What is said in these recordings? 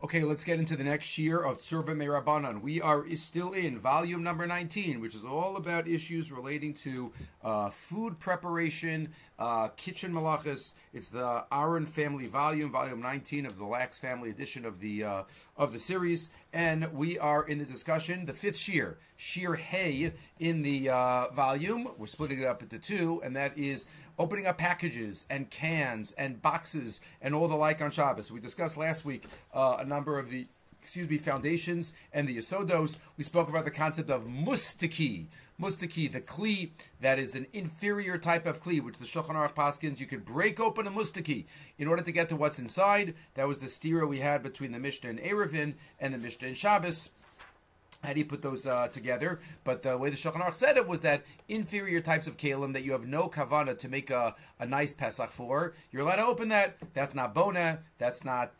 Okay, let's get into the next Shiur of Tzurba Merabanan. We are still in volume number 19, which is all about issues relating to food preparation, kitchen Melachas. It's the Aaron family volume 19 of the Lax family edition of the series, and we are in the discussion, the fifth Shiur, Shiur Hey in the volume. We're splitting it up into two, and that is opening up packages and cans and boxes and all the like on Shabbos. We discussed last week a number of the foundations and the Yesodos. We spoke about the concept of mustaki. Mustaki, the kli that is an inferior type of kli, which the Shulchan Aruch paskins, you could break open a mustaki in order to get to what's inside. That was the stira we had between the Mishnah and Erevin and the Mishnah and Shabbos. How do you put those together? But the way the Shulchan Aruch said it was that inferior types of kalim that you have no kavana to make a nice Pesach for, you're allowed to open that. That's not bona. That's not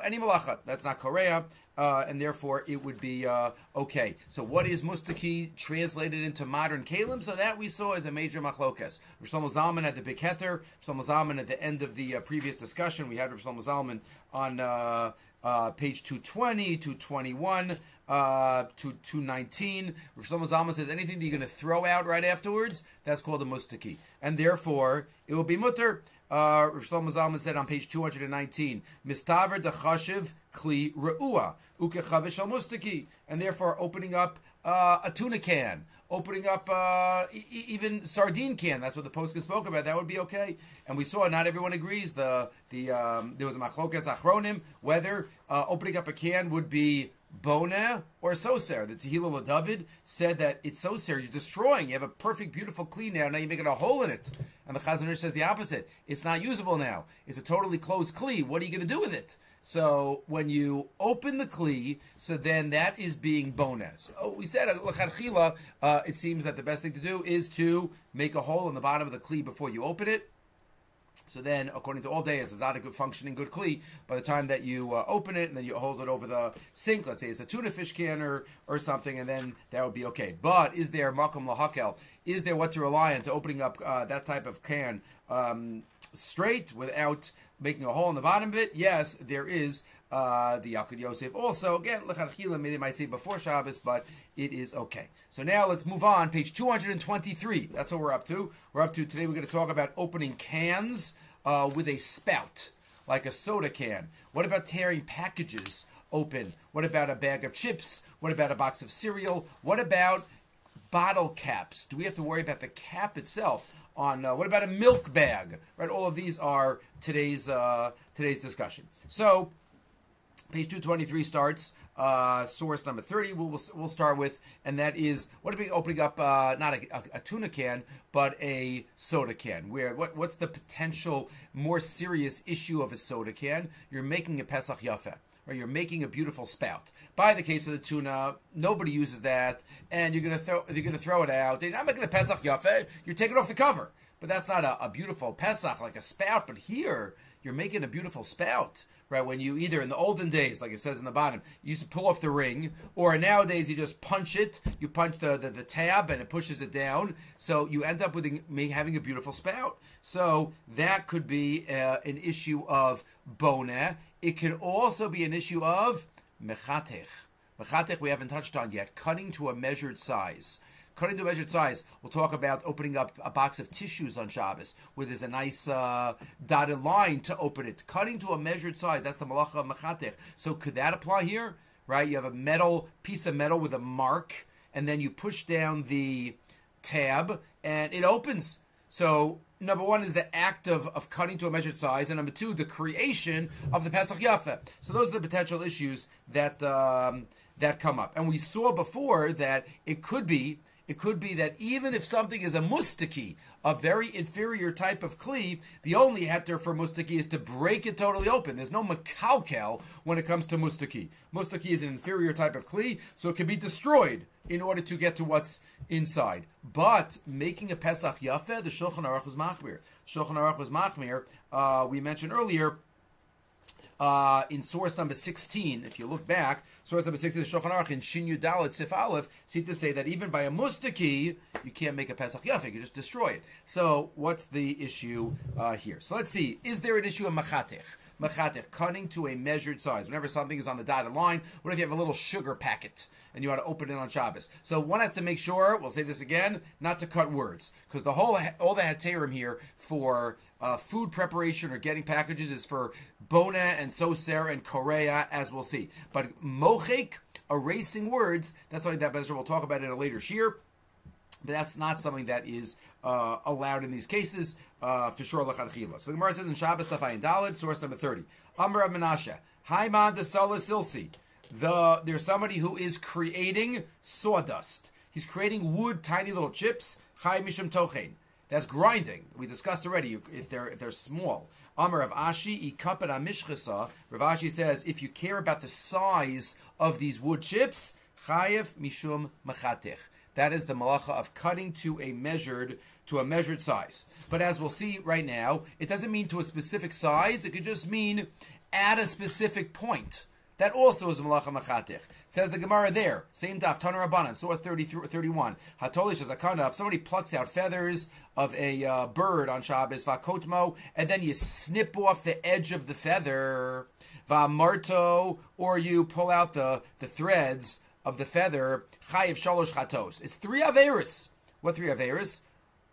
any Melacha. That's not korea. And therefore it would be okay. So what is mustaki translated into modern kalim? So that we saw as a major machlokas. Shlomo Zalman had the big heter. Shlomo Zalman at the end of the previous discussion, we had Shlomo Zalman on page 220, 221, 219. Shlomo Zalman says anything that you're going to throw out right afterwards, that's called a mustaki. And therefore, it will be mutter. Shlomo Zalman said on page 219, Mistaver dechashiv kli re'ua, ukechavish al mustaki. And therefore, opening up a tuna can, opening up even sardine can, that's what the postka spoke about, that would be okay. And we saw not everyone agrees. There was a machlokas achronim, whether opening up a can would be bona or soser. The Tehillah LaDavid said that it's soser, you're destroying. You have a perfect, beautiful kli now you're making a hole in it. And the Chazon Ish says the opposite. It's not usable now. It's a totally closed kli. What are you going to do with it? So when you open the kli, so then that is being bonus. Oh, we said l'chadchila. It seems that the best thing to do is to make a hole in the bottom of the kli before you open it. So then, according to all day, it's not a good functioning good kli. By the time that you open it and then you hold it over the sink, let's say it's a tuna fish can or something, and then that would be okay. But is there makom lahakel? Is there what to rely on to opening up that type of can straight without making a hole in the bottom of it? Yes, there is the Yaakov Yosef. Also, again, lechatchila, maybe they might say before Shabbos, but it is okay. So now let's move on. Page 223. That's what we're up to. Today we're going to talk about opening cans with a spout, like a soda can. What about tearing packages open? What about a bag of chips? What about a box of cereal? What about bottle caps? Do we have to worry about the cap itself? What about a milk bag? Right, all of these are today's discussion. So, page 223 starts. Source number 30 we'll start with, and that is what are we opening up? Not a tuna can, but a soda can. What's the potential more serious issue of a soda can? You're making a Pesach Yafeh, or you're making a beautiful spout. By the case of the tuna, nobody uses that, and you're gonna throw it out. I'm making a Pesach Yafeh. You're taking off the cover, but that's not a beautiful Pesach like a spout. But here you're making a beautiful spout. Right, when you either in the olden days, like it says in the bottom, you used to pull off the ring, or nowadays you just punch it. You punch the tab and it pushes it down, so you end up with having a beautiful spout. So that could be an issue of bona. It could also be an issue of mechatech. Mechatech we haven't touched on yet. Cutting to a measured size. Cutting to a measured size, we'll talk about opening up a box of tissues on Shabbos, where there's a nice dotted line to open it. Cutting to a measured size, that's the Melacha of Mechatech. So could that apply here? Right? You have a piece of metal with a mark, and then you push down the tab, and it opens. So number one is the act of cutting to a measured size, and number two, the creation of the Pesach Yafeh. So those are the potential issues that come up. And we saw before that it could be that even if something is a mustaki, a very inferior type of kli, the only heter for mustaki is to break it totally open. There's no makalkel when it comes to mustaki. Mustaki is an inferior type of kli, so it can be destroyed in order to get to what's inside. But making a Pesach Yafeh, the Shulchan Aruch was machmir. Shulchan Aruch was machmir. We mentioned earlier, in source number 16, if you look back, source number 16 of the Shulchan Aruch in Shin Yud Dalet Sif Aleph, seem to say that even by a mustaki, you can't make a Pesach Yafeh, you just destroy it. So what's the issue here? So let's see, is there an issue of machatech? machatech, cutting to a measured size. Whenever something is on the dotted line, what if you have a little sugar packet and you want to open it on Shabbos? So one has to make sure, we'll say this again, not to cut words, because all the heterim here for food preparation or getting packages is for bona and soser and korea, as we'll see. But mochek, erasing words, that's something that we'll talk about in a later shiur. But that's not something that is allowed in these cases, for sure, l'chadchila. So the Gemara says in Shabbos Tafayin Daled, source number 30. Amar Rav Menashe, Haiman de Sala Silsi. There's somebody who is creating sawdust. He's creating wood, tiny little chips. Chai Mishum Tochein. That's grinding. We discussed already if they're small. Amar Rav Ashi, Ikapet Amishchasa. Rav Ashi says, if you care about the size of these wood chips, Chayev Mishum Machatech. That is the Melacha of cutting to a measured size. But as we'll see right now, it doesn't mean to a specific size. It could just mean at a specific point. That also is a Melacha Machatech. Says the Gemara there, same daf, Tanar Rabbanan, source 31. Hatolish is a kana. If somebody plucks out feathers of a bird on Shabbos, vakotmo, and then you snip off the edge of the feather, vamarto, or you pull out the threads of the feather, chayiv shalosh chatos. It's 3 averis. What 3 averis?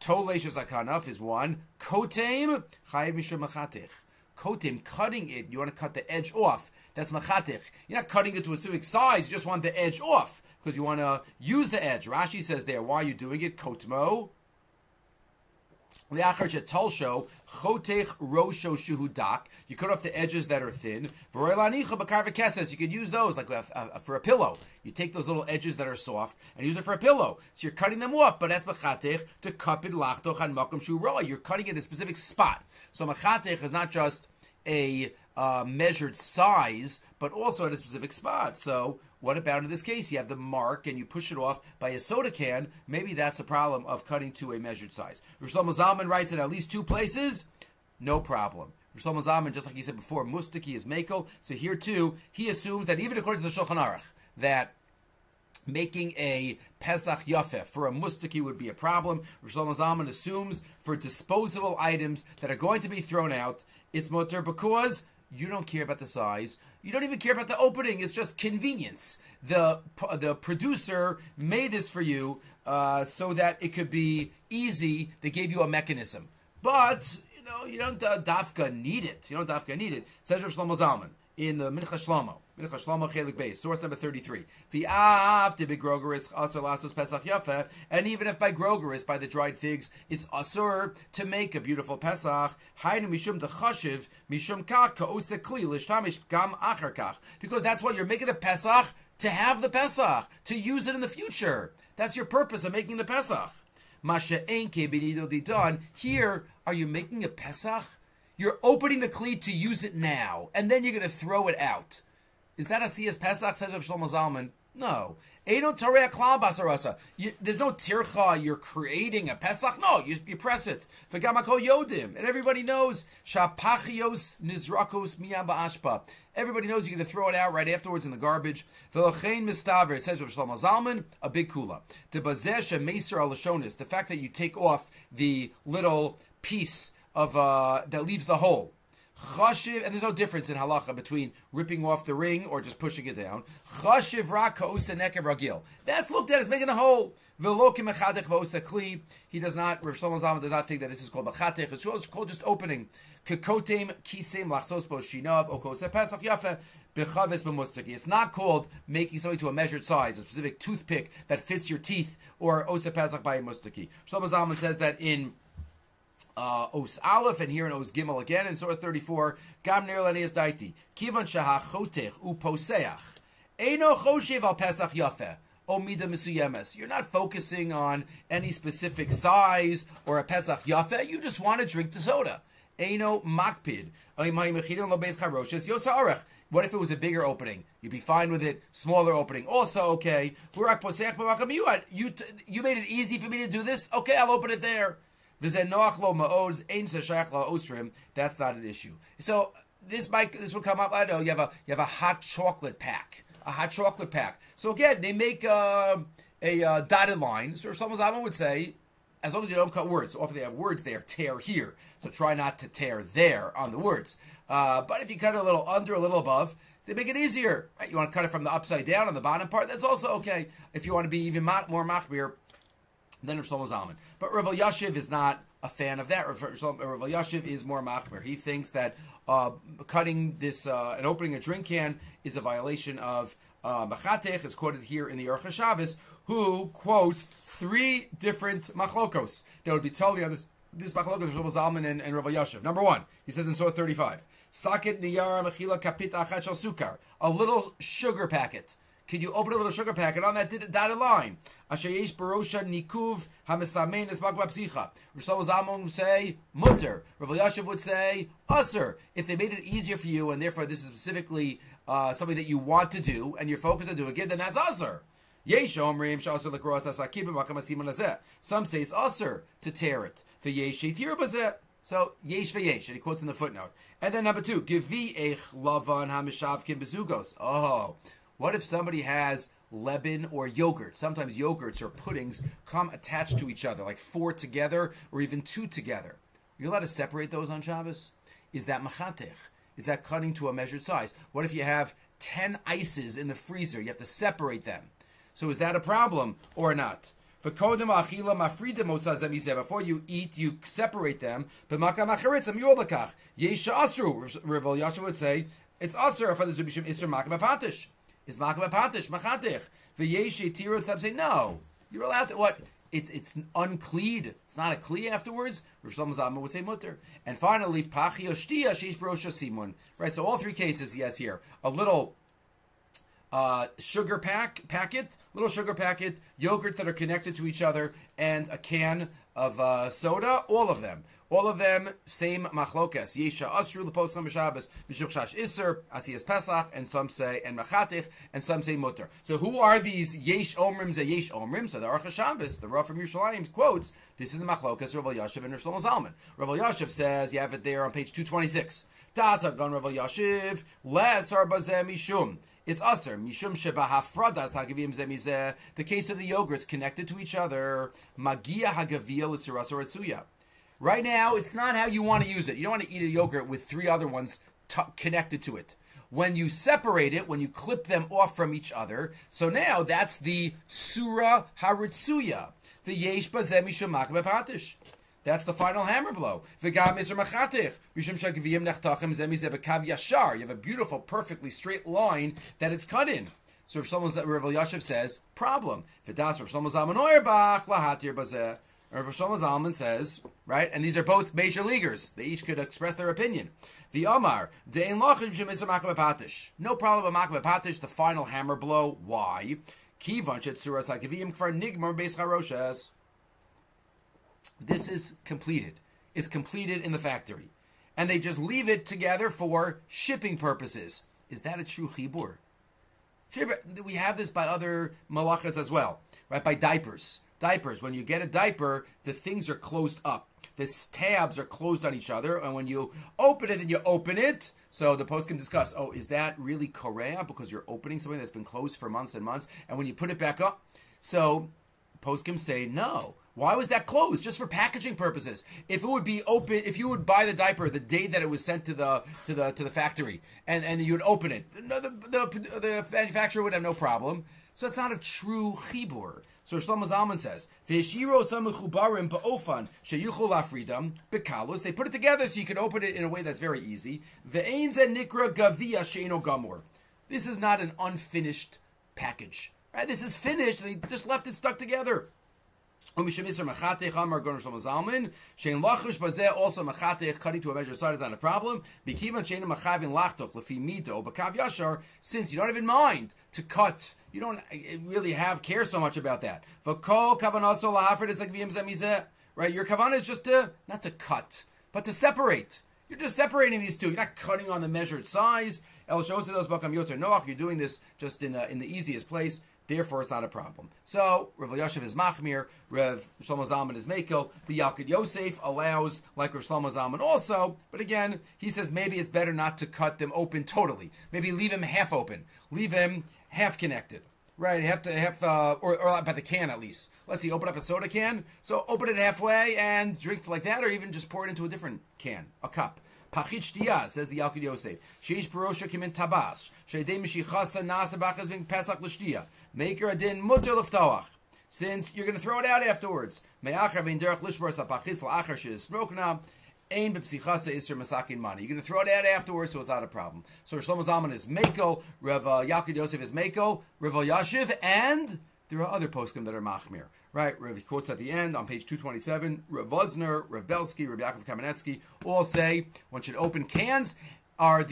Tolesh zakanaf is 1. Kotem, chayiv mishum machatech. Kotem, cutting it. You want to cut the edge off. That's machatech. You're not cutting it to a specific size. You just want the edge off because you want to use the edge. Rashi says there, why are you doing it? Kotmo. You cut off the edges that are thin. You could use those like for a pillow. You take those little edges that are soft and use it for a pillow. So you're cutting them off, but that's machatech to kapid lachtoch and makom shura. You're cutting it in a specific spot. So machatech is not just a measured size, but also at a specific spot. So what about in this case? You have the mark and you push it off by a soda can. Maybe that's a problem of cutting to a measured size. Rabbi Shalom Zalman writes in at least 2 places, no problem. Rabbi Shalom Zalman, just like he said before, mustaki is makel. So here too, he assumes that even according to the Shulchan Aruch, that making a Pesach Yafeh for a mustaki would be a problem. Rabbi Shalom Zalman assumes for disposable items that are going to be thrown out, it's mutter because you don't care about the size. You don't even care about the opening. It's just convenience. The producer made this for you so that it could be easy. They gave you a mechanism. But, you don't dafka need it. You don't dafka need it. Says Rav Shlomo Zalman in the Mincha Shlomo. Mincha Shlomo Chelik Beis, source number 33. V'av de begrogeris asur lasos Pesach Yafeh, and even if by grogeris, by the dried figs, it's asur to make a beautiful Pesach. Haynu mishum dechashiv mishum kach ka'ose kli lishtamish gam achar kach, because that's what you're making a Pesach to have the Pesach, to use it in the future. That's your purpose of making the Pesach. Masha enke b'nido didon. Here, are you making a Pesach? You're opening the kli to use it now, and then you're going to throw it out. Is that a Siyas Pesach, says Rav Shlomo Zalman? No. There's no tircha, you're creating a Pesach. No, you press it. And everybody knows, Shapachios Nizrakos Miyam Ba'ashpa. Everybody knows you're going to throw it out right afterwards in the garbage. Velochein Mistaver, says Rav Shlomo Zalman, a big kula. The fact that you take off the little piece of that leaves the hole. Chashiv, and there's no difference in halacha between ripping off the ring or just pushing it down. Chashiv rak ka'usa nekev ragil. That's looked at as making a hole. V'lo k'mechadech v'osa kli. He does not, Rav Shlomo Zalman does not think that this is called mechatech. It's called just opening. K'kotem kisem lachsos bo shinav o kose pesach yafeh b'chaves b'mustaki. It's not called making something to a measured size, a specific toothpick that fits your teeth, or osa pesach by a mustaki. Shlomo Zalman says that in Os Aleph, and here in Os Gimel again in source 34, Gam Ner Lanias Daiti, Kivan Shaha Chotech U Poseach, Eino Choshev Al Pesach Yafeh, O Mida Misuyemes. You're not focusing on any specific size or a Pesach Yafeh, you just want to drink the soda. Eino Makpid, what if it was a bigger opening? You'd be fine with it. Smaller opening, also okay. You made it easy for me to do this? Okay, I'll open it there. That's not an issue. So this would come up. I know you have a hot chocolate pack. So again, they make a dotted line. So Shlomo Zalman would say as long as you don't cut words. So often they have words there, tear here. So try not to tear there on the words. But if you cut it a little under, a little above, they make it easier. Right? You want to cut it from the upside down on the bottom part, that's also okay. If you want to be even more machmir than Rav Shlomo Zalman. But Rav Eliyashiv is not a fan of that. Rav Eliyashiv is more machmir. He thinks that cutting this and opening a drink can is a violation of Machatech, is quoted here in the Aruch HaShabbos, who quotes 3 different machlokos that would be totally on this machlokos of Shlomo Zalman and Rav Eliyashiv. Number 1, he says in source 35, Sakit niyara mechila kapita achat shel sukar, a little sugar packet. Could you open a little sugar packet on that dotted line? Ashayesh barosha nikuv hamesamein es magba psicha. Rav Shlomo Zalman would say mutter. Rav Eliyashiv would say aser. If they made it easier for you, and therefore this is specifically something that you want to do, and you're focused on doing it, then that's aser. Yesh omrim she'aser lekroas asakib b'makam asiman hazeh. Some say it's aser to tear it. V'yesh she'tir bazeh. So yesh v'yesh, and he quotes in the footnote. And then number 2, givi eich lavan hamishavkim bezugos. Oh. What if somebody has leban or yogurt? Sometimes yogurts or puddings come attached to each other, like 4 together or even 2 together. You're allowed to separate those on Shabbos? Is that machatech? Is that cutting to a measured size? What if you have 10 ices in the freezer? You have to separate them. So is that a problem or not? Before you eat, you separate them. Rav Eliyashiv would say, it's asur for the zubishim isur makam apatish. Is makam apatish machatech? V'yesh yetiru. Some say no. You're allowed to what? It's uncleed. It's not a kli afterwards. Rav Shlomo Zalman would say mutter. And finally, pachi oshtia sheish barosha simun. Right. So all 3 cases he has here: a little sugar packet, yogurt that are connected to each other, and a can of soda. All of them, same machlokas. Yesha asru leposcham b'Shabbos mishum chash iser asiyas Pesach, and some say and machatich, and some say mutter. So who are these yesh omrim ze yesh omrim? So the Aruch HaShabbos, the Rav from Yerushalayim, quotes, this is the machlokas Rav Eliyashiv and Rav Shlomo Zalman. Rav Eliyashiv says, you have it there on page 226. Dasa gon Rav Eliyashiv les arbazeh mishum. It's aser mishum sheba hafradas hagavim zemizeh. The case of the yogurts connected to each other. Magia hagavil itzuras or etzuya. Right now, it's not how you want to use it. You don't want to eat a yogurt with 3 other ones connected to it. When you separate it, when you clip them off from each other, so now that's the tsura haritsuya. The yesh bazeh mishum makam bepatish. That's the final hammer blow. V'gam iser machatich mishum shagaviyim nechtachem zemizeh bekav yashar. You have a beautiful, perfectly straight line that it's cut in. So Rav Eliyashiv says, problem. V'das Rav Shlomo Zalman oyerbach lahatir bazeh. Rav Shalom Zalman says, right, and these are both major leaguers. They each could express their opinion. The Omar, de'en lachim shemisar makam bepatish. No problem with makam bepatish, the final hammer blow. Why? Kivan shetzuras hagaviyim kvar nigmar beis charoshes. This is completed. It's completed in the factory. And they just leave it together for shipping purposes. Is that a true chibur? We have this by other Melachas as well, right, by diapers. When you get a diaper, the things are closed up. The tabs are closed on each other, and when you open it, then you open it. So the post can discuss, is that really korea? Because you're opening something that's been closed for months and months, and when you put it back up, so post can say no. Why was that closed? Just for packaging purposes. If it would be open, if you would buy the diaper the day that it was sent to the factory, and you would open it, the manufacturer would have no problem. So it's not a true chibur. So Shlomo Zalman says, they put it together so you can open it in a way that's very easy. This is not an unfinished package. Right? This is finished, they just left it stuck together. Also machatech, cutting to a measured size is not a problem. Since you don't even mind to cut, you don't really care so much about that. Right? Your kavanah is just not to cut, but to separate. You're just separating these 2. You're not cutting on the measured size. You're doing this just in the easiest place. Therefore, it's not a problem. So, Rav Eliyashiv is machmir, Rav Shlomo Zalman is mekel. The Yalkut Yosef allows, like Rav Shlomo Zalman also, but again, he says maybe it's better not to cut them open totally. Maybe leave him half open. Leave him half connected. Right, or by the can at least. Let's see, open up a soda can. So open it halfway and drink like that, or even just pour it into a different can, a cup. Pachit shtiyah, says the Yalkut Yosef. Sheish perosha kimin tabas. Sheidei mishichasa nasa bachas bin pesach l'shtiyah. Maker adin mutter leftoach. Since you're going to throw it out afterwards. Me'achar v'in derech lishbor sapachis la'achar she'ismrokna. Ein b'psichasa isser masakin mani. You're going to throw it out afterwards, so it's not a problem. So Shlomo Zalman is Mako, Rav Yalkut Yosef is Mako, Rav Eliyashiv, and there are other poskim that are machmir. Right? Rav, he quotes at the end on page 227, Rav Rosner, Rav Belsky, Rav Yaakov Kamenetsky, all say one should open cans are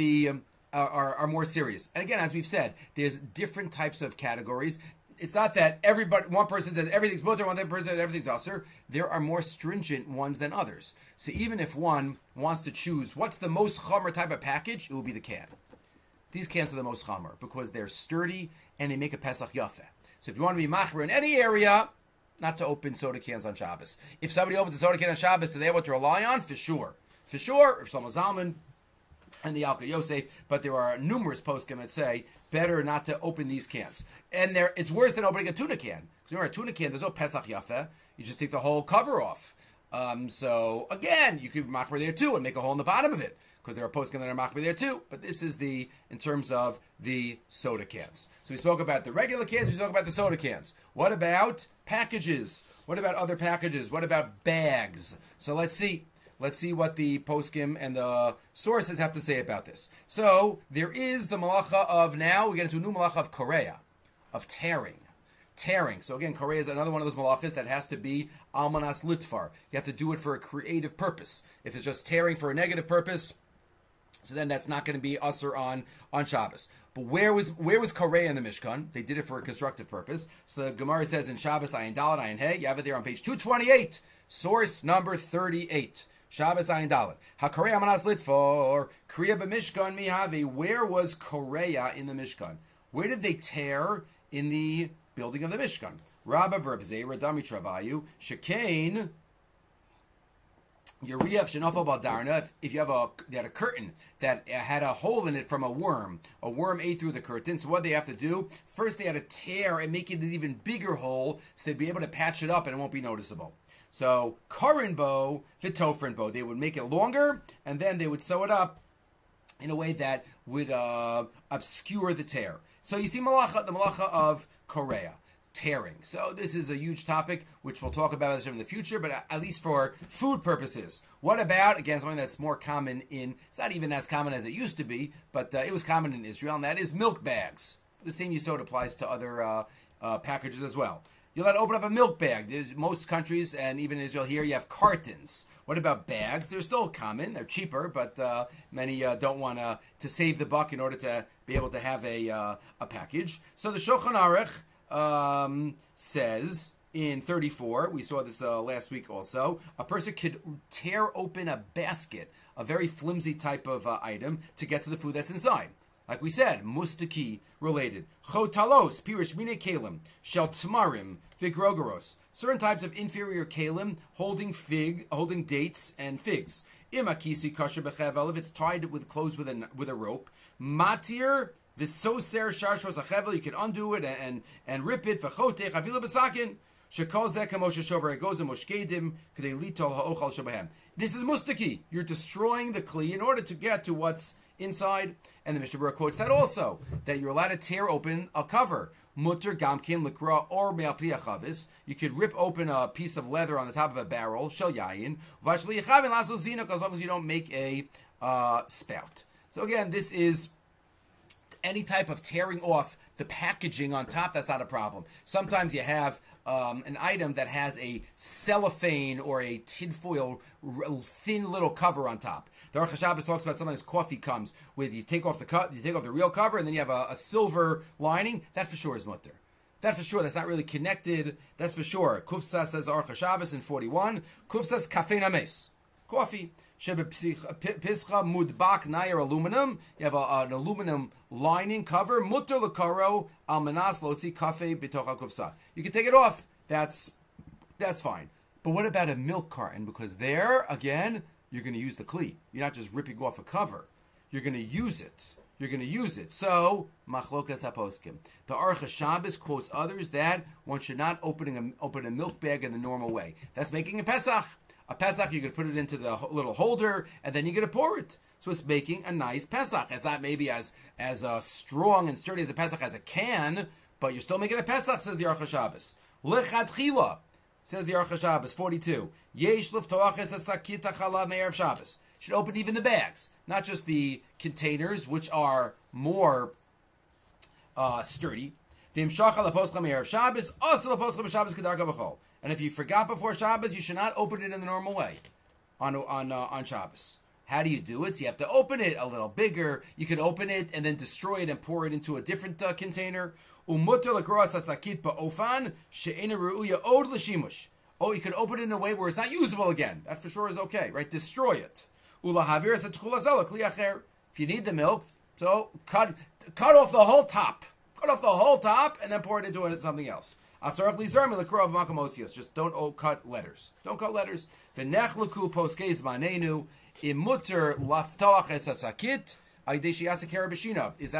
more serious. And again, as we've said, there's different types of categories. It's not that one person says everything's mutter, one person says everything's asur. There are more stringent ones than others. So even if one wants to choose what's the most chomer type of package, it will be the can. These cans are the most chomer because they're sturdy and they make a Pesach Yafeh. So if you want to be machmer in any area, not to open soda cans on Shabbos. If somebody opens a soda can on Shabbos, do they have what to rely on? For sure. For sure, Shlomo Zalman and the Yalkut Yosef, but there are numerous poskim that say better not to open these cans. And it's worse than opening a tuna can. Because remember, a tuna can, there's no Pesach Yafeh. You just take the whole cover off. So again, you could machmer there too and make a hole in the bottom of it. Because there are poskim that are machmer there too. But this is in terms of the soda cans. So we spoke about the regular cans, we spoke about the soda cans. What about packages? What about other packages? What about bags? So let's see. Let's see what the poskim and the sources have to say about this. So there is the Melacha of now, we get into a new Melacha of Korea, of tearing. Tearing. So again, Korea is another one of those Melachas that has to be almanas litfar. You have to do it for a creative purpose. If it's just tearing for a negative purpose, so then that's not going to be usher on Shabbos. But where was Korea in the Mishkan? They did it for a constructive purpose. So the Gemara says in Shabbos Ayin Dalet Ayin Hey, you have it there on page 228, source number 38. Shabbos Ayin Dalet. HaKorea Amanas Litfor, Kriya b'Mishkan Mihavi. Where was Korea in the Mishkan? Where did they tear in the building of the Mishkan? Rabba Verbze, Radami Travayu, Shekain, Yuriyev Shenafal Baldarna. If you had a curtain that had a hole in it from a worm ate through the curtain. So what they have to do? First they had to tear and make it an even bigger hole so they'd be able to patch it up and it won't be noticeable. So Korin bow, Vitofrin bow, they would make it longer and then they would sew it up in a way that would obscure the tear. So you see the Melacha of Korea. Tearing. So this is a huge topic, which we'll talk about in the future, but at least for food purposes. What about, again, something that's more common it's not even as common as it used to be, but it was common in Israel, and that is milk bags. The same yesod applies to other packages as well. You'll have to open up a milk bag. There's most countries, and even in Israel here, you have cartons. What about bags? They're still common. They're cheaper, but many don't want to save the buck in order to be able to have a package. So the Shulchan Aruch says in 34, we saw this last week also, a person could tear open a basket, a very flimsy type of item, to get to the food that's inside. Like we said, mustaki related. Chotalos, pirish mine kalim, shel tmarim, figrogoros. Certain types of inferior kalim holding dates and figs. Imakisi kasher bechevel, if it's tied with closed with a rope. Matir, v'soser sharshos achevel, you can undo it and rip it. V'chotech avila b'sakin. Shekol zeh kamoshe shover egozim moshkedim k'dei litol ha'ochal shabahem. This is mustaki. You're destroying the kli in order to get to what's inside. And the Mishnah Berurah quotes that also, that you're allowed to tear open a cover. Mutter gamkin likra or me'apri achavis. You could rip open a piece of leather on the top of a barrel, shel yayin, v'ashli yichavin laso zinok, as long as you don't make a spout. So again, this is any type of tearing off the packaging on top. That's not a problem. Sometimes you have an item that has a cellophane or a tinfoil thin little cover on top. The Aruch HaShabbos talks about sometimes coffee comes with you take off the real cover and then you have a silver lining. That for sure is mutter. That for sure. That's not really connected. That's for sure. Kufsa says Aruch HaShabbos in 41. Kufsa's kafei names. Coffee. Pischa mudbak nair aluminum. You have an aluminum lining cover. Mutter lekaro almanas losi kafe bitocha kufsa. You can take it off. That's fine. But what about a milk carton? Because there, again, you're going to use the kli. You're not just ripping off a cover. You're going to use it. you're going to use it. So, machlokas haposkim. The Aruch HaShabbos quotes others that one should not open a milk bag in the normal way. That's making a Pesach. A Pesach, you're going to put it into the little holder, and then you're going to pour it. So it's making a nice Pesach. It's not maybe as strong and sturdy as a Pesach as a can, but you're still making a Pesach, says the Aruch HaShabbos. Lechatchila, says the Aruch HaShabbos, 42. Yesh liftoaches asakit hachalav me'erev Shabbos. Should open even the bags, not just the containers, which are more sturdy. And if you forgot before Shabbos, you should not open it in the normal way on Shabbos. How do you do it? So you have to open it a little bigger. You could open it and then destroy it and pour it into a different container. Oh, you could open it in a way where it's not usable again. That for sure is okay, right? Destroy it. If you need the milk, so cut off the whole top. Cut off the whole top and then pour it into something else. Just don't cut letters. Don't cut letters. Is that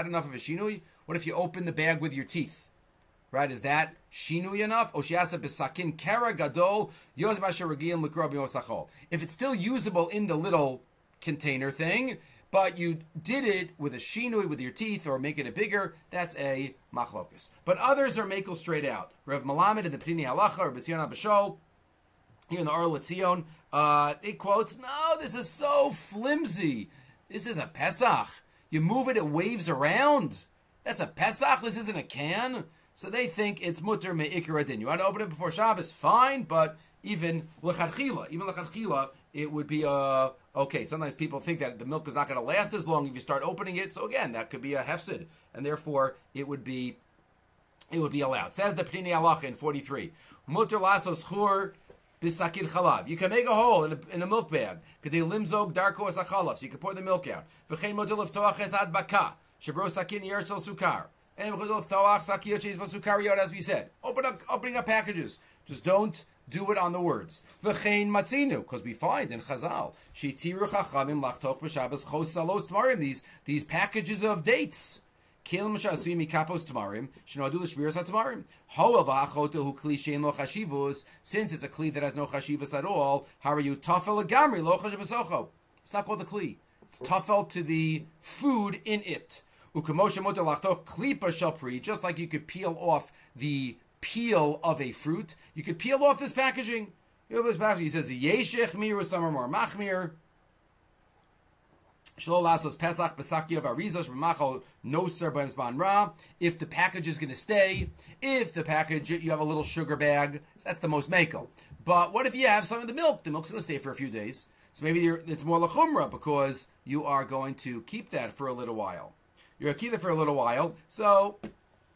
enough of a shinui? What if you open the bag with your teeth? Right? Is that shinui enough? If it's still usable in the little container thing, but you did it with a shinui with your teeth or making it bigger, that's a machlokas. But others are makel straight out. Rav Malamed in the Pnini Halacha, or B'Sion HaBashol, here in the Or L'Tzion, it quotes, no, this is so flimsy. This is a Pesach. You move it, it waves around. That's a Pesach. This isn't a can. So they think it's mutter me'ikar adin. You want to open it before Shabbos, fine, but even l'chadchila, it would be okay. Sometimes people think that the milk is not going to last as long if you start opening it. So again, that could be a hefsid, and therefore it would be allowed. Says the Pnini Halacha in 43. Mutter lasos chur b'sakid chalav. You can make a hole in a milk bag. Kedei limzog darko as achalav. So you can pour the milk out. V'chein mutter liftoach es adbaka. Shebro sakin yersel sukar. And as we said, opening up packages. Just don't do it on the words. V'chein matzinu, because we find in Chazal, sheitiru chachamim lachtoch b'Shabbos chos salos tamarim, these packages of dates. Kelim shasui mikapos tamarim, shenoadu l'shmiras hatamarim. Hoel v'hachotel hu kli shein lo chashivus, since it's a kli that has no chashivus at all, how are you tafel legamri lo chashivasocho? It's not called a kli. It's tafel to the food in it. Just like you could peel off the peel of a fruit, you could peel off this packaging. He says, Yeshech miru samar more machmir. If the package is going to stay, if the package, you have a little sugar bag, that's the most makel. But what if you have some of the milk? The milk's going to stay for a few days. So maybe it's more lachumra because you are going to keep that for a little while. You're going to keep it for a little while. So,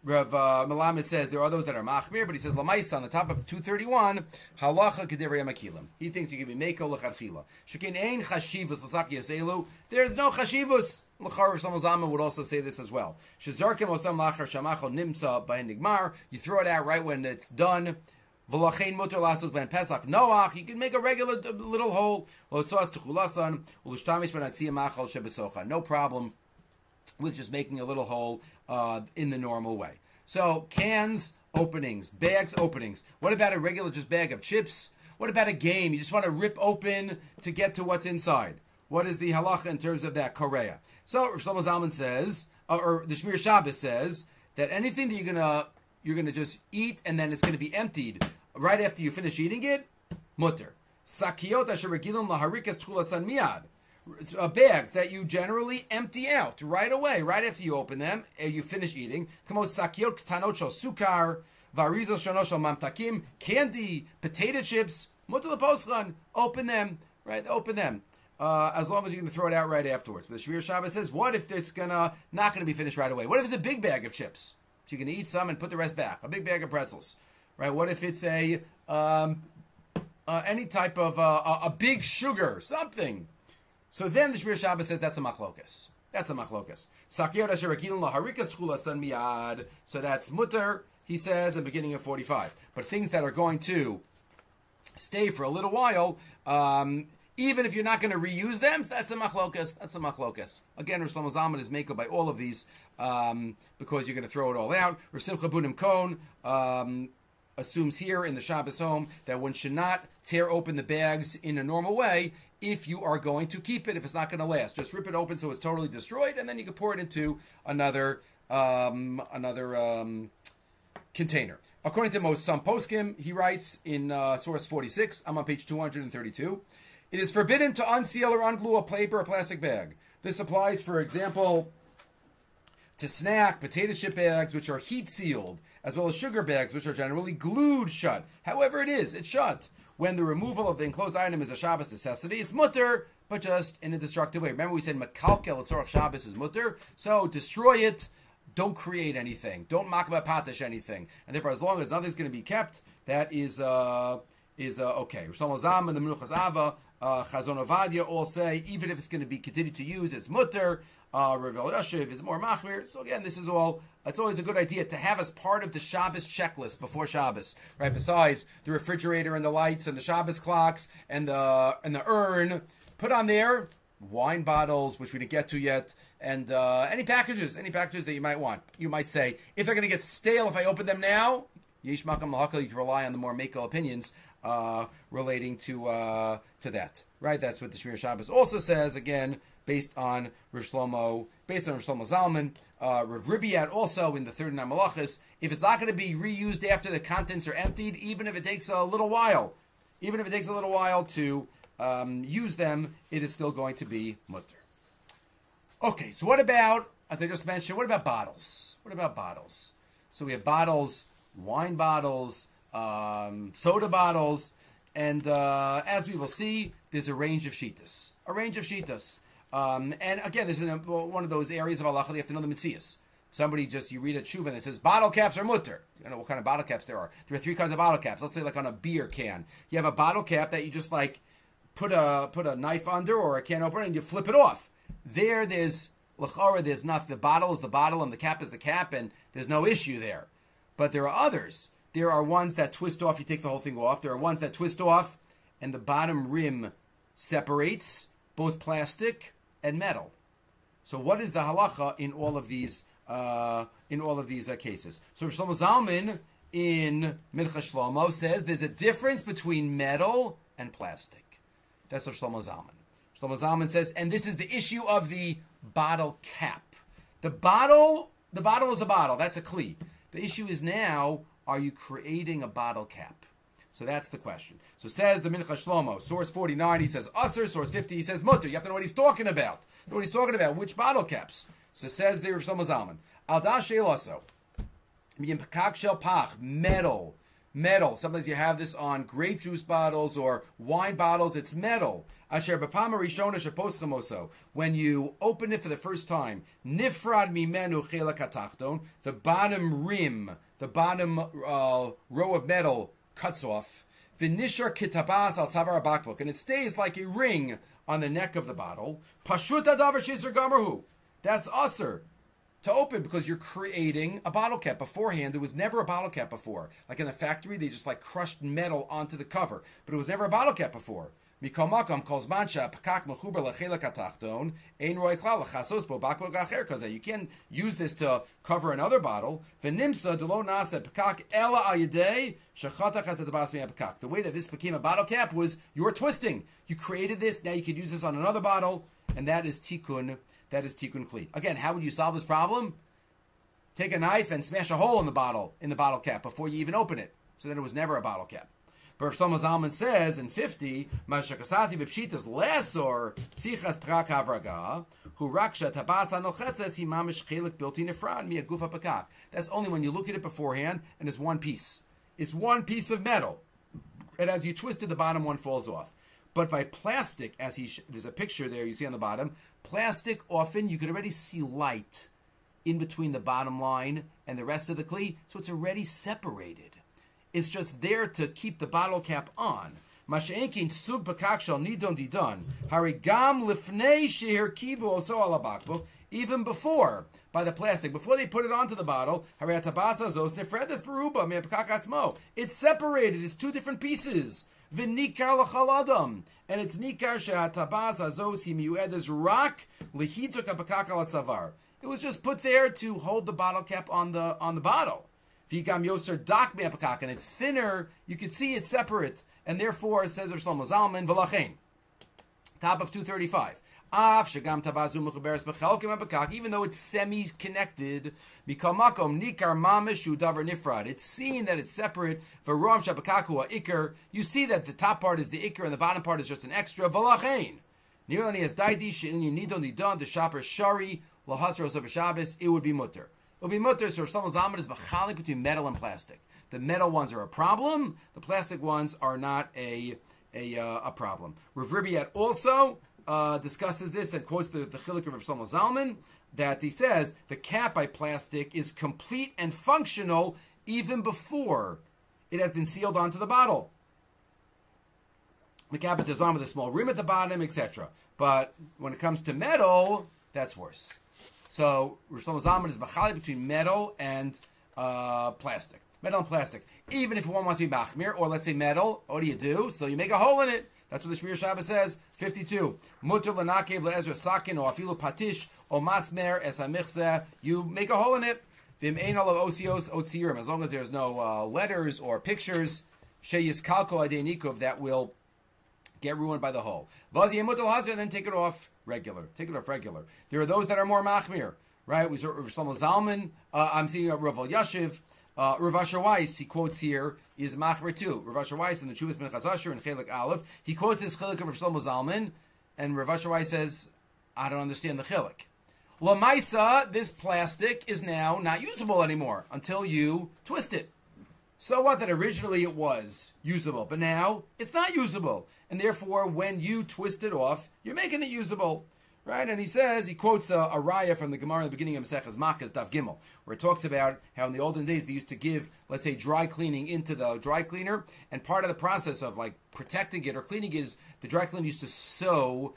Rav Melamed says there are those that are machmir, but he says lamaisa on the top of 231 halacha k'divrei makilim. He thinks you can be meko l'chadchila. Shekin ein chashivus l'saki yaselu. There's no chashivus. L'char Shlomo Zalman would also say this as well. Shezarkim osam lachar shamacho nimsa b'hen nigmar. You throw it out right when it's done. V'lachein muter lasos ben pesach noach. You can make a regular little hole. L'tzoas t'chulasan u'lushtamish ben atziyah machal shebesocha. No problem with just making a little hole in the normal way. So, cans, openings, bags, openings. What about a regular just bag of chips? What about a game? You just want to rip open to get to what's inside. What is the halacha in terms of that korea? So, Shlomo Zalman says, or the Shmir Shabbos says, that anything that you're gonna just eat and then it's going to be emptied right after you finish eating it, mutter. Sakiyot asher regilim laharikas tchulasan miyad. Bags that you generally empty out right away, right after you open them and you finish eating. Sukar, mamtakim, candy, potato chips, open them, right? Open them. As long as you're going to throw it out right afterwards. But the Shmir Shabbos says, what if it's not going to be finished right away? What if it's a big bag of chips? So you're going to eat some and put the rest back. A big bag of pretzels, right? What if it's any type of a big sugar, something? So then the Shmir Shabbos says that's a machlokas. That's a machlokas. So that's mutter, he says, in the beginning of 45. But things that are going to stay for a little while, even if you're not going to reuse them, that's a machlokas. That's a machlokas. Again, Rosh Shlomo Zalman is makel by all of these because you're going to throw it all out. Rav Simcha Bunim Kohn assumes here in the Shabbos home that one should not tear open the bags in a normal way if you are going to keep it, if it's not going to last. Just rip it open so it's totally destroyed, and then you can pour it into another container. According to some poskim, he writes in source 46, I'm on page 232, it is forbidden to unseal or unglue a paper or plastic bag. This applies, for example, to snack, potato chip bags, which are heat sealed, as well as sugar bags, which are generally glued shut. However it is, it's shut. When the removal of the enclosed item is a Shabbos necessity, it's mutter, but just in a destructive way. Remember we said mekalkel etzorach Shabbos is mutter, so destroy it, don't create anything, don't makba patish anything, and therefore as long as nothing's going to be kept, that is okay. Shlomo Zalman, the Menuchas Ava, Chazon Ovadia all say even if it's going to be continued to use, it's mutter. Rabbi Eliyashiv is more machmir. So again, this is all. It's always a good idea to have as part of the Shabbos checklist before Shabbos, right? Besides the refrigerator and the lights and the Shabbos clocks and the urn, put on there wine bottles, which we didn't get to yet, and any packages that you might want. You might say if they're going to get stale if I open them now, yesh makam lahakal. You can rely on the more mekel opinions relating to that, right? That's what the Shmir Shabbos also says. Again, based on Rav Shlomo Zalman, Rav Ribiat also in the 39 Melachas, if it's not going to be reused after the contents are emptied, even if it takes a little while to use them, it is still going to be mutter. Okay, so what about, as I just mentioned, what about bottles? So we have bottles, wine bottles, soda bottles, and as we will see, there's a range of shittas. And again, this is one of those areas of halacha that you have to know the mitzias. You read a tshuva that says bottle caps are mutter. You don't know what kind of bottle caps there are. There are 3 kinds of bottle caps. Let's say like on a beer can. You have a bottle cap that you just like put a knife under or a can opener and you flip it off. There's nothing. The bottle is the bottle and the cap is the cap and there's no issue there. But there are others. There are ones that twist off, you take the whole thing off. There are ones that twist off and the bottom rim separates both plastic and metal. So what is the halacha in all of these cases? So Shlomo Zalman in Mincha Shlomo says there's a difference between metal and plastic. That's what Shlomo Zalman. Shlomo Zalman says, and this is the issue of the bottle cap. The bottle is a bottle. That's a kli. The issue is now, are you creating a bottle cap? So that's the question. So says the Mincha Shlomo, source 49, he says Usser, source 50, he says Mutter. You have to know what he's talking about. Which bottle caps? So says there Shlomo Zalman. Al da sheil also. Metal. Sometimes you have this on grape juice bottles or wine bottles. It's metal. Asher b'pama rishona sheposchem oso. When you open it for the first time, nifrad mimenu chelak hatachton. The bottom rim, the bottom row of metal cuts off. V'nishar kitabas al tzavar bakbuk, and it stays like a ring on the neck of the bottle. Pashut adavar shisur gamerhu. That's usser to open because you're creating a bottle cap. Beforehand, there was never a bottle cap before. Like in the factory, they just like crushed metal onto the cover, but it was never a bottle cap before. Mikol makam kol zman she'apakak mechuber lechelak hatachton ein roi klal lechasos bo bakbuk acher kazeh. You can use this to cover another bottle. V'nimsa delo nasa pakak ela al yedei shechatach hatzadabas me'apakak. The way that this became a bottle cap was you were twisting. You created this. Now you could use this on another bottle, and that is tikkun. That is tikkun kli. Again, how would you solve this problem? Take a knife and smash a hole in the bottle cap before you even open it. So then it was never a bottle cap. But Shlomo Zalman says in 50, Mashakasati b'pshitas lesor psichas prak havraga hu raksha tabas anochetzes hi mamish chelik built in nefrad mi aguf hapakak. That's only when you look at it beforehand and it's one piece. It's one piece of metal, and as you twist it, the bottom one falls off. But by plastic, there's a picture there you see on the bottom. Plastic, often you can already see light in between the bottom line and the rest of the kli, so it's already separated. It's just there to keep the bottle cap on. Masha'enkin sug bakak shal nidon didon harigam lifnei sheher kivu oso alabakbuk. Even before, by the plastic, before they put it onto the bottle, it's separated. It's 2 different pieces. V'nikar l'chal adam. And it's nikar she'hatabas hazos hi miyuedes rak lihituk hapakak al hatzavar. It was just put there to hold the bottle cap on the bottle. V'yigam yoser dak me'apakak, and it's thinner. You can see it's separate, and therefore, says Shlomo Zalman, v'lachein. Top of 235. Even though it's semi-connected, it's seen that it's separate. You see that the top part is the ikar and the bottom part is just an extra. It would be mutter. It would be mutter. So Shlomo Zalman is b'chalik between metal and plastic. The metal ones are a problem. The plastic ones are not a problem. Rav Ribiat also discusses this and quotes the chiluk of Rav Shlomo Zalman, that he says the cap by plastic is complete and functional even before it has been sealed onto the bottle. The cap is designed with a small rim at the bottom, etc. But when it comes to metal, that's worse. So Rav Shlomo Zalman is b'chali between metal and plastic. Metal and plastic. Even if one wants to be machmir, or let's say metal, what do? So you make a hole in it. That's what the Shmir Shabbos says. 52. Mutter l'nakev le'ezra sakin or afilu patish or masmer es hamichzeh. You make a hole in it. V'im ein olav osios otzirim. As long as there's no letters or pictures, sheyiskalko adei nikov, that will get ruined by the hole. Vazi mutter l'hazir, then take it off regular. Take it off regular. There are those that are more machmir, right? We saw Shlomo Zalman. I'm seeing Rav Eliyashiv. Rav Asher Weiss, he quotes here, is machmer too. Rav Asher Weiss in the Chuvas Ben Chazasher in Chelik Aleph, he quotes this chiluk of Rav Shlomo Zalman, and Rav Asher Weiss says, I don't understand the chiluk. Lamaisa, this plastic is now not usable anymore until you twist it. So what? That originally it was usable, but now it's not usable, and therefore when you twist it off, you're making it usable. Right, and he quotes a raya from the Gemara in the beginning of Maseches Makkos, Daf Gimel, where it talks about how in the olden days they used to give, let's say, dry cleaning into the dry cleaner, and part of the process of like protecting it or cleaning it is the dry cleaner used to sew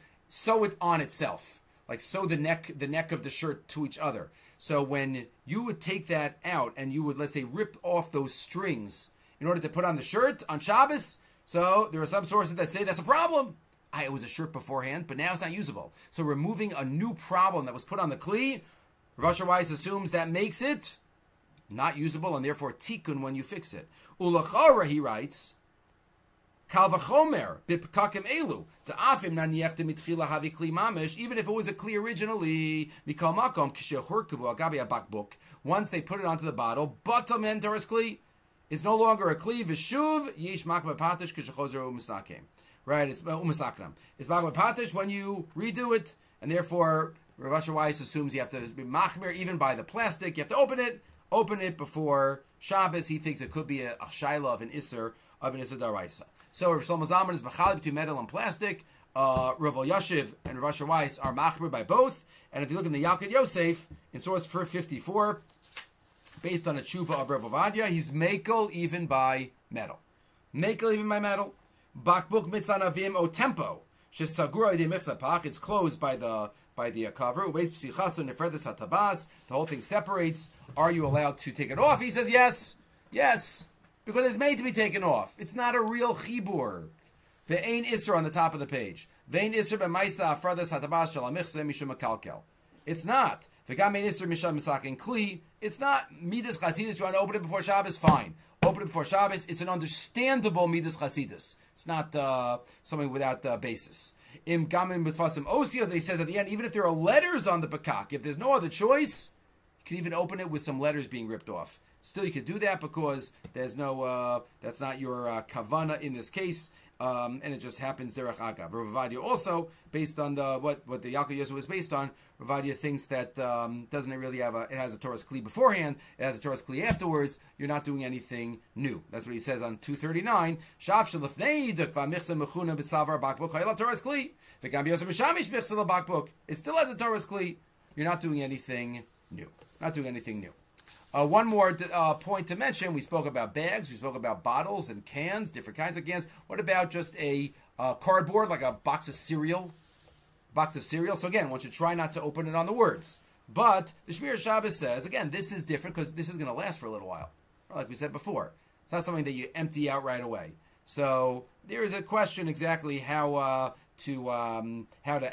it on itself, like sew the neck of the shirt to each other. So when you would take that out and you would, let's say, rip off those strings in order to put on the shirt on Shabbos, so there are some sources that say that's a problem. It was a shirt beforehand, but now it's not usable. So removing a new problem that was put on the kli, Rav Asher Weiss assumes that makes it not usable, and therefore tikkun when you fix it. Ulachara, he writes, Kal v'chomer b'pekakim elu ta'afim naniach mitchila havi kli mamish. Even if it was a kli originally, mikal makom k'shehurkavu agabi abakbuk. Once they put it onto the bottle, batam entaras kli, it's no longer a kli. V'shuv yish makba patish k'shechozer u'misnakim. Right, it's umasakram. It's magma patish when you redo it, and therefore Rav Asher Weiss assumes you have to be machmir even by the plastic. You have to open it before Shabbos. He thinks it could be a shaila of an iser daraisa. So Rav Shlomo Zalman is b'chali between metal and plastic. Rav Eliyashiv and Rav Asher Weiss are machmir by both. And if you look in the Yalkut Yosef in source 454, based on a tshuva of Rav Ovadia, he's mekel even by metal. Mekel even by metal. Bakbuk mitzanavim o tempo shesagura de mixapach. It's closed by the cover. The whole thing separates. Are you allowed to take it off? He says yes, because it's made to be taken off. It's not a real chibur. Ve'ein iser on the top of the page. Ve'ein iser b'maisa afradas hatabas shel hamichzeh mishum hakalkel. It's not. Ve'gam ein iser misham misakin kli. It's not midas chasidus. You want to open it before Shabbos? Fine. Open it before Shabbos. It's an understandable midas chasidus. It's not something without basis. Im gamin mitfasim osio, that he says at the end, even if there are letters on the bakak, if there's no other choice, you can even open it with some letters being ripped off. Still, you can do that because there's no, that's not your kavana in this case, and it just happens derech agav. Rav Ovadia also, based on what the Yalkut Yosef was based on, Rav Ovadia thinks that doesn't really have it has a Torah's kli beforehand, it has a Torah's kli afterwards. You're not doing anything new. That's what he says on 239. Shav shelafnei dekva michsa mechuna b'tzavar bakbuk hayelav Torah's kli. V'gam b'yosef mishamish michsa l'bakbuk. It still has a Torah's kli. You're not doing anything new. One more point to mention. We spoke about bags. We spoke about bottles and cans, different kinds of cans. What about just a cardboard, like a box of cereal? So again, one should try not to open it on the words. But the Shmir Shabbos says, again, this is different because this is going to last for a little while. Like we said before. It's not something that you empty out right away. So there is a question exactly how to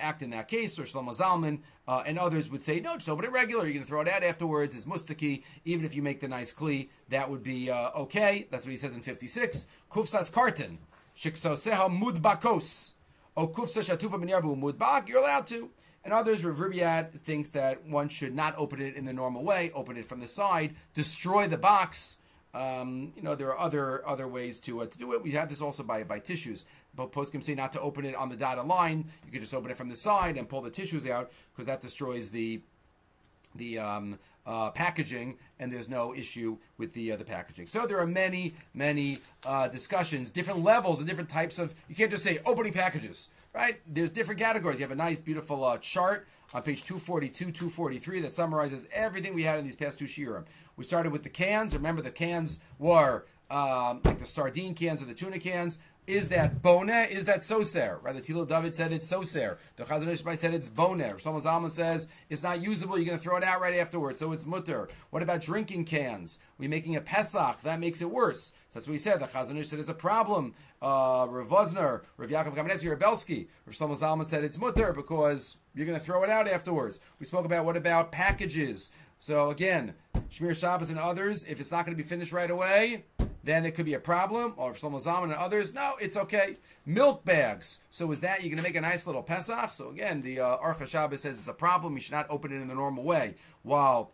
act in that case. Or Shlomo Zalman and others would say, no, just open it regular. You're going to throw it out afterwards. It's mustaki. Even if you make the nice kli, that would be okay. That's what he says in 56. Kufsas karten shiksoseha mudbakos o kufsa shatufa minyarvu mudbak. You're allowed to. And others, Rav Ribiat thinks that one should not open it in the normal way. Open it from the side. Destroy the box. There are other ways to do it. We have this also by tissues. But poskim say not to open it on the dotted line. You could just open it from the side and pull the tissues out because that destroys the packaging, and there's no issue with the packaging. So there are many discussions, different levels, and different types of. You can't just say opening packages, right? There's different categories. You have a nice, beautiful chart on page 242, 243 that summarizes everything we had in these past two shiurim. We started with the cans. Remember, the cans were like the sardine cans or the tuna cans. Is that boneh? Is that soser? Right? The Tilo David said it's soser. The Chazon Ish said it's boneh. Shlomo Zalman says it's not usable. You're going to throw it out right afterwards, so it's mutter. What about drinking cans? We're making a Pesach. That makes it worse. So that's what he said. The Chazon Ish said it's a problem. Rav Rosner, Rav Yaakov Kamenetz, Rav Belsky. Rav Shlomo Zalman said it's mutter because you're going to throw it out afterwards. We spoke about what about packages. So again, Shmir Shabbos and others, if it's not going to be finished right away, then it could be a problem. Or Shlomo Zalman and others, no, it's okay. Milk bags. So is that, you're going to make a nice little Pesach? So again, the Aruch Shabbos says it's a problem. You should not open it in the normal way. While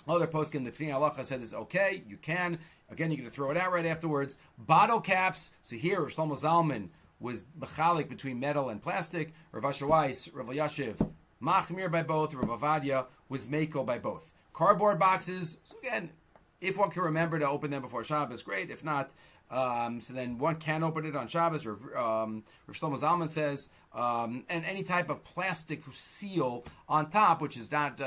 other poskim, the Pnei Halacha says it's okay. You can. Again, you're going to throw it out right afterwards. Bottle caps. So here, Shlomo Zalman was mechalik between metal and plastic. Rav Asher Weiss, Rav Eliyashiv, machmir by both. Rav Avadia was meiko by both. Cardboard boxes. So again, if one can remember to open them before Shabbos, great. If not, so then one can open it on Shabbos, or Rav Shlomo Zalman says, and any type of plastic seal on top, which is not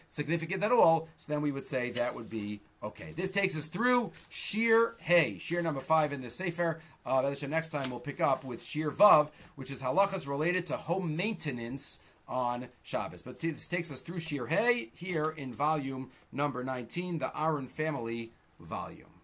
significant at all, so then we would say that would be okay. This takes us through Shiur Hey, Shiur number 5 in the Sefer. Next time we'll pick up with Shiur Vav, which is halachas related to home maintenance on Shabbos. But this takes us through Shiur Hey here in volume number 19, the Aaron family volume.